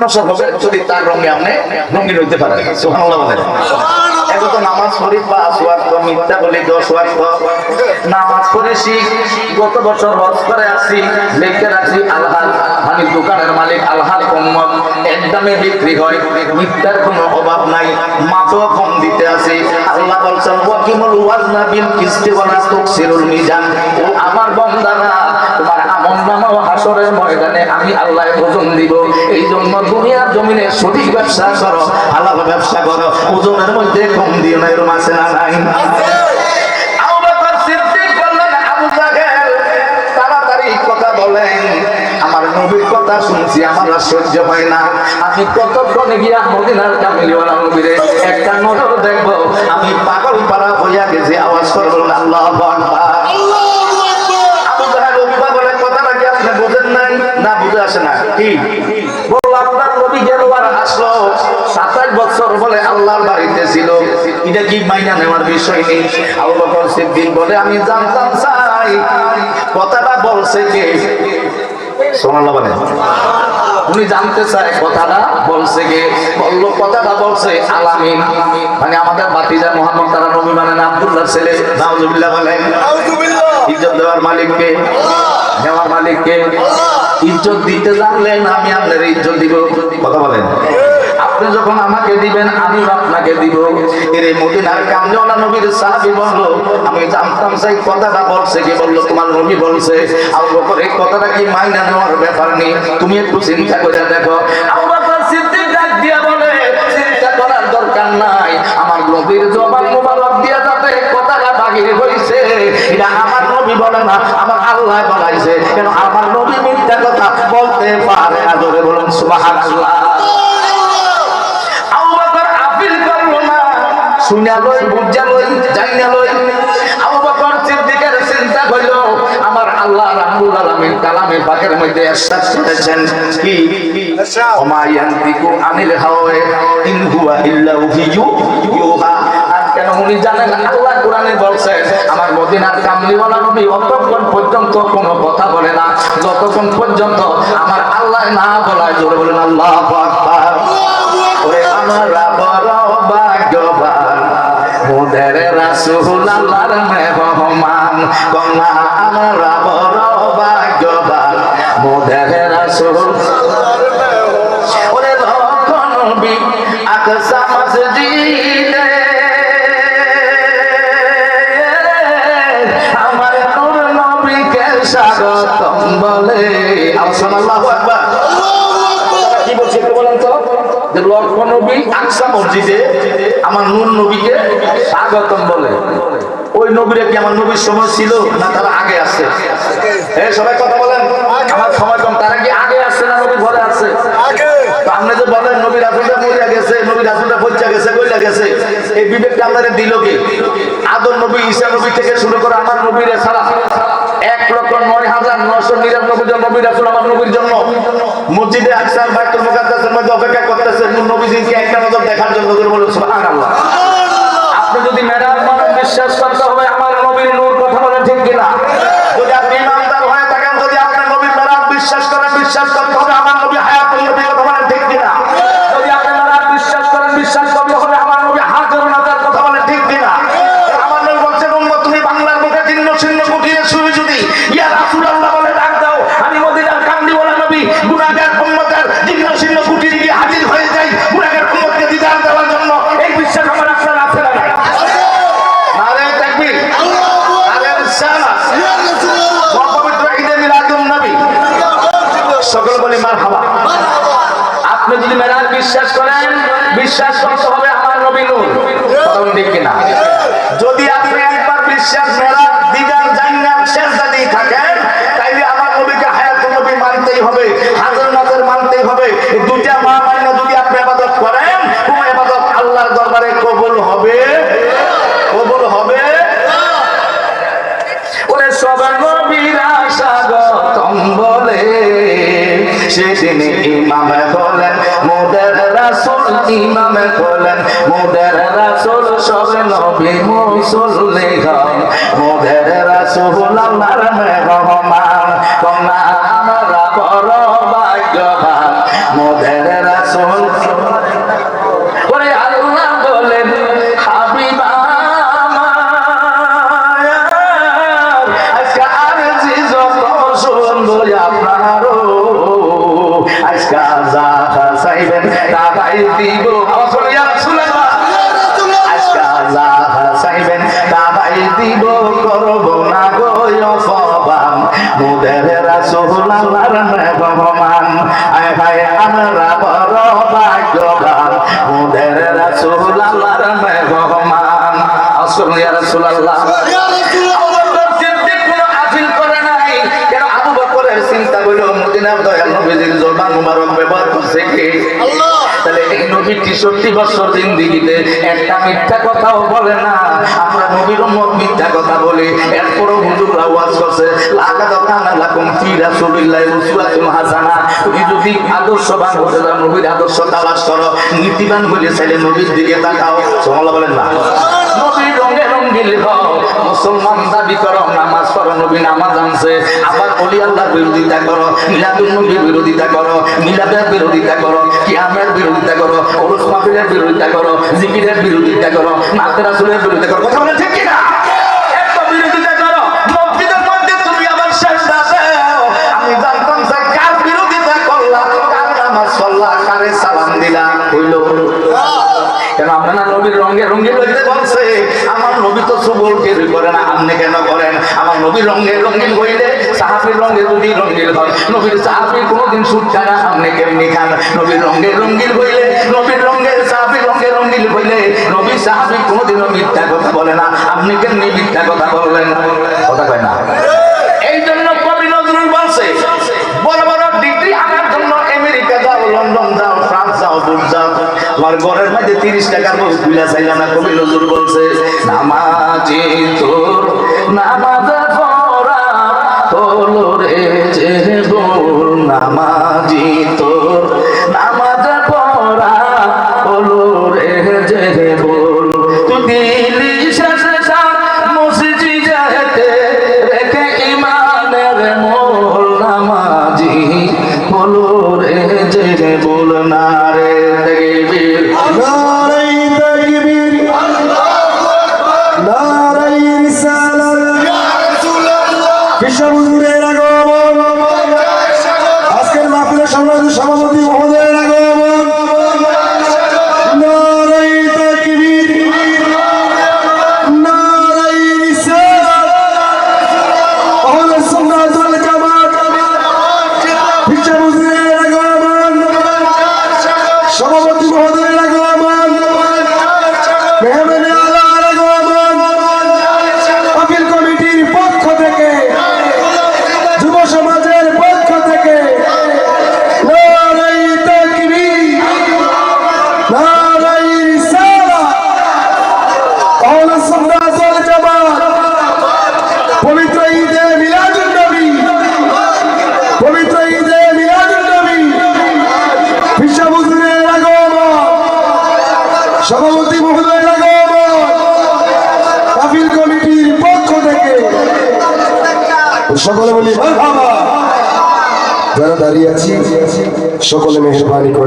নসর হবে যদি তার রঙে আপনি রঙিন হইতে পারেন। সুবহানাল্লাহ বলেন। এখন তো নামাজ পড়ি 5 ওয়াক্ত, মিথ্যা বলি 10 ওয়াক্ত, নামাজ পড়েছি, গত বছর হজ করে আসি, লিখে রাখছি আলহাল, মানে দোকানের মালিক আলহাল উম্মত, একদমে বিক্রি হয়, মিথ্যার কোনো অভাব নাই, মাপও কম দিতে আসি। আল্লাহ বলছেন ওয়াকিমুল ওয়াজনা বিল কিসতি ওয়া লা তুকসিরুল মিজান। ও আমার বান্দারা, তোমার আমলনামা ও হাসরের ময়দানে আমি আল্লাহ ওজন দিব। এই জন্য দুনিয়ার জমিনে সঠিক ব্যবসা করো, হালাল ব্যবসা করো, ওজনের মধ্যে কম দিও না। এরকম আছে না নাই? আবু বকর সিদ্দিক বললেন আবু জাহেল তাড়াতাড়ি কথা বলেন, আমার নবীর কথা শুনছি, আমার আর সহ্য হয় না। আমি কতক্ষণে গিয়া মদিনার কামলিওয়ালা নবীরে একটা নজর দেখবো। আমি পাগল পাড়া হইয়া গেছি। আওয়াজ করবেন আল্লাহু আকবার। আবু জাহেল অভিভাবকের কথাটা কি আপনি বুঝেন নাই? না, বুঝে আসে না। কি বলল? আপনার নবী গেল আর আসলো, 27 বছর বলে আল্লাহর বাড়িতে ছিল, এটা কি মাইনা নেওয়ার বিষয় নেই? আবু বকর সিদ্দিক বলে আমি জানতাম চাই কথাটা বলছে কে। সুবহানাল্লাহ বলেন। উনি জানতে চায় কথাটা বলছে কে। বলল কথাটা বলছে আলামিন, মানে আমাদের ভাতিজা মুহাম্মদ, তারা নবী মানে না, আব্দুল্লাহর ছেলে। নাউজুবিল্লাহ বলেন। ইজ্জত দেওয়ার মালিক কে? দেওয়ার মালিক কে? ইজ্জত দিতে জানলেন আমি আপনার ইজ্জত দিব। কথা বলেন। আপনি যখন আমাকে দিবেন আমি আপনাকে দিব। এর মদিনার কামলিওয়ালা নবীর সাহাবী বলল আমি জানতাম সেই কথাটা বলছে কি। বলল তোমার নবী বলছে। আবু বকর এই কথাটা কি মাইনা নেওয়ার ব্যাপার নেই, তুমি একটু চিন্তা করে দেখো। আবু বকর সিদ্দিক ডাক দিয়া বলে চিন্তা করার দরকার নাই, আমার নবীর জবান মোবারক দিয়া যাতে কথাটা বাহির হইছে, এটা আমার নবী বলে না, আমার আল্লাহ বলাইছে। কেন আমার নবী মিথ্যা কথা বলতে পারে না? জোরে বলুন সুবহানাল্লাহ। আবু বকর আপিল করল না, শুনা লই, বুঝা লই, জাইনা লই। আবু বকর সিদ্দিকের চিন্তা হইল আমার আল্লাহ রাব্বুল আলামিন কালামে পাকের মধ্যে ইরশাদ করেছেন কি? ওমা ইয়ানতিকু আনিল হাওয়া ইন হুয়া ইল্লা ওয়াহিয়ু ইউহা। আর কেন উনি জানেন আল্লাহ কোরআনে বলছেন আমার মদিনার কামলিওয়ালা নবী অতক্ষণ পর্যন্ত কোনো কথা বলে না যতক্ষণ পর্যন্ত আমার আল্লাহ না বলায়। জোরে বলেন আল্লাহু আকবার। ওরে আমার বড় ভাগ্যবান মোদের রাসূল আল্লাহর মেহমান, কন্যা আমার বড় ভাগ্যবান মোদের রাসূল। ওরে লক্ষ নবী আকসা মসজিদে আমার নূর নবীকে স্বাগতম বলে। আল্লাহু আকবার। কি বলছে একটু বলেন তো? যে লক্ষ নবী আকসা মসজিদে আমার নূর নবীকে স্বাগতম বলে। ওই নবীরা কি আমার নবীর সময় ছিল না তারা আগে আসছে? সবাই কথা বলেন। আমার সময় কম, তারা কি আগে আসছে না নবী ঘরে আসছে? তো আপনি যে বলেন নবী রাসূলটা মরিয়া গেছে, নবী রাসূলটা পৌঁছা গেছে, কইলা গেছে, এই বিবেকটা আপনাদের দিল কে? আদম নবী, ঈসা নবী থেকে শুরু করে আমার নবীরে ছাড়া 1,09,999 জন নবী রাসূল আমার নবীর জন্য মসজিদে আকসা বাইতুল মুকাদ্দাসের মধ্যে অপেক্ষা করতেছে নবীজিকে একটা নজর দেখার জন্য। বলুন সুবহানাল্লাহ। আপনি যদি মেরাজ মানেন বিশ্বাস করতে হবে আমার নবীর নূর। কথা বলেন ঠিক কিনা? যদি আপনি ইমানদার হয়ে থাকেন, যদি আপনি নবীর মেরাজ বিশ্বাস করেন, বিশ্বাস করতে হবে আমার নবী হায়াতুল নবী। কথা বলেন ঠিক কিনা? যদি আপনি মেরাজ বিশ্বাস করেন, বিশ্বাস করতে হবে আমার নবী হাজার নাজার। কথা বলেন ঠিক কিনা? আমার নবী বলছেন উম্মত তুমি বাংলার মুখে জীর্ণ শীর্ণ কুটিরে শুয়ে যদি ইয়া রাসূলুল্লাহ বলে ডাক দাও, আমি মদিনার কামলিওয়ালা নবী গুনাহগার উম্মতের জীর্ণ শীর্ণ কুটিরে গিয়ে হাজির হয়ে যাই গুনাহগার উম্মতকে দিদার দেওয়ার জন্য। এই বিশ্বাস আমার আপনার আছে না? নারে তাকবীর, নারে রিসালাত, পবিত্র ঈদে মিলাদুন নবী, সকল বলি মারহাবা। আপনি যদি মেরাজ বিশ্বাস করেন, বিশ্বাস করতে হবে আমার নবী নূর। কথা ঠিক কিনা? যদি আপনি একবার বিশ্বাস মেরাজ দিদার জান্নাত সেজদাতেই থাকেন, তাইলে আমার নবীকে হায়াতুন নবী মানতেই হবে, হাজার নাজার মানতেই হবে। এই দুইটা মা মাইনা যদি আপনি ইবাদত করেন, কোন ইবাদত আল্লাহর দরবারে কবুল হবে? কবুল হবে? ওরে সব নবীরা স্বাগতম বলে সেদিন ইমাম বলেন মোদের রাসূল, ইমাম বলেন মোদের রাসূল, সব নবী মুসল্লিগণ মোদের রাসূল আল্লাহর মেহমান, কন্যা আমরা বড় ভাগ্যবান মোদের যাহা চাইবেন তাহাই দিব। আওয়াজ করে ইয়া রাসূলুল্লাহ, আজকা যাহা চাইবেন তাহাই দিব, করব না গো অপমান মোদের রাসূল আল্লাহর মেহমান। আয় হায় আমরা বড় ভাগ্যবান মোদের রাসূল আল্লাহর মেহমান। আওয়াজ করে ইয়া রাসূলুল্লাহ। চিন্তা করলো মদিনার দয়াল নবীজির জবান মুবারক ব্যবহার করছে কে? আল্লাহ। তাহলে এই নবী 63 বছর জিন্দেগিতে একটা মিথ্যা কথাও বলে না। আমরা নবীর উম্মত মিথ্যা কথা বলি, এরপরও হুজুররা ওয়াজ করছে লাকাদ কানা লাকুম ফি রাসূলিল্লাহি উসওয়াতুন হাসানাহ। তুমি যদি আদর্শবান হতে চাও, নবীর আদর্শ তালাশ করো, নীতিবান হলে চাইলে নবীর দিকে তাকাও। সুবহানাল্লাহ বলেন না? নবীর রঙে রঙিন হও, মুসলমান দাবি করো, নামাজ পড়ো, নবী নামাজ আনছে। আবার ওলি আল্লাহর বিরোধিতা করো, মিলাদুন নবীর বিরোধিতা করো, মিলাদের বিরোধিতা করো, কিয়ামের বিরোধিতা করো, ওরস মাহফিলের বিরোধিতা করো, জিকিরের বিরোধিতা করো, নাতে রাসূলের বিরোধিতা করো। কথা বলে ঠিক কিনা? এত বিরোধিতা করো, মসজিদের মধ্যে তুমি আবার শেষ দাও। আমি জানতাম যে কার বিরোধিতা করলা, কার নামাজ পড়লা, কারে সালাম দিলা, হইল কেন? আমরা না নবীর রঙে রঙিন হইতে বলছে। আমার নবী তো সুবল কেউ করে না, আপনি কেন করেন? আমার নবীর রঙে রঙিন হইলে সাহাবীর রঙে যদি রঙিন হয়, নবীর সাহাবী কোনোদিন সুদ খায় না, আপনি কেমনি খান? নবীর রঙে রঙিন হইলে, নবীর রঙে সাহাবীর রঙে রঙিন হইলে, নবীর সাহাবী কোনোদিনও মিথ্যা কথা বলে না, আপনি কেমনি মিথ্যা কথা বললেন? কথা কয় না। এই জন্য কবি নজরুল বলছে, বড় বড় ডিগ্রি আনার জন্য আমেরিকা যাও, লন্ডন যাও, ফ্রান্স যাও, দূর যাও, আমার ঘরের মধ্যে 30 টাকার বউ তুইলা চাইলাম না। কবি নজরুল বলছে নামাজি তোর নামাজ পড়া হলো রে যে বল, নামাজি তোর নামাজ পড়া হলো রে যে বল, তুই দিলি শেষে মসজিদে রেখে ইমানের মোল, নামাজি হলো রে যে বল। না রে তাকবীর, নারে তাকবীর, নারে রিসালাত, ইয়া রাসূলুল্লাহ। বিশাল হুজুরের আগমন, আজকের মাহফিলের সম্মানিত সভাপতি মহোদয়ের আগমন। নারে তাকবীর, নারে রিসালাত, আহলে সুন্নাত ওয়াল জামাত। বিশাল হুজুরের আগমন, সভাপতি মহোদয়ের আগমন, মেহমানে আলার আগমন। আপিল কমিটির পক্ষ থেকে, যুব সমাজের পক্ষ থেকে নারে তাকবীর, নারে রিসালাত, আহলে সুন্নাত ওয়াল জামাত। পবিত্র ঈদে মিলাদুন নবী, পবিত্র ঈদে মিলাদুন নবী, বিশাল হুজুরের আগমন, সভাপতি মহোদয়ের আগমন, আপিল কমিটির পক্ষ থেকে সকলে বলি মারহাবা। যারা দাঁড়িয়ে আছি সকলে মেহরবানি করে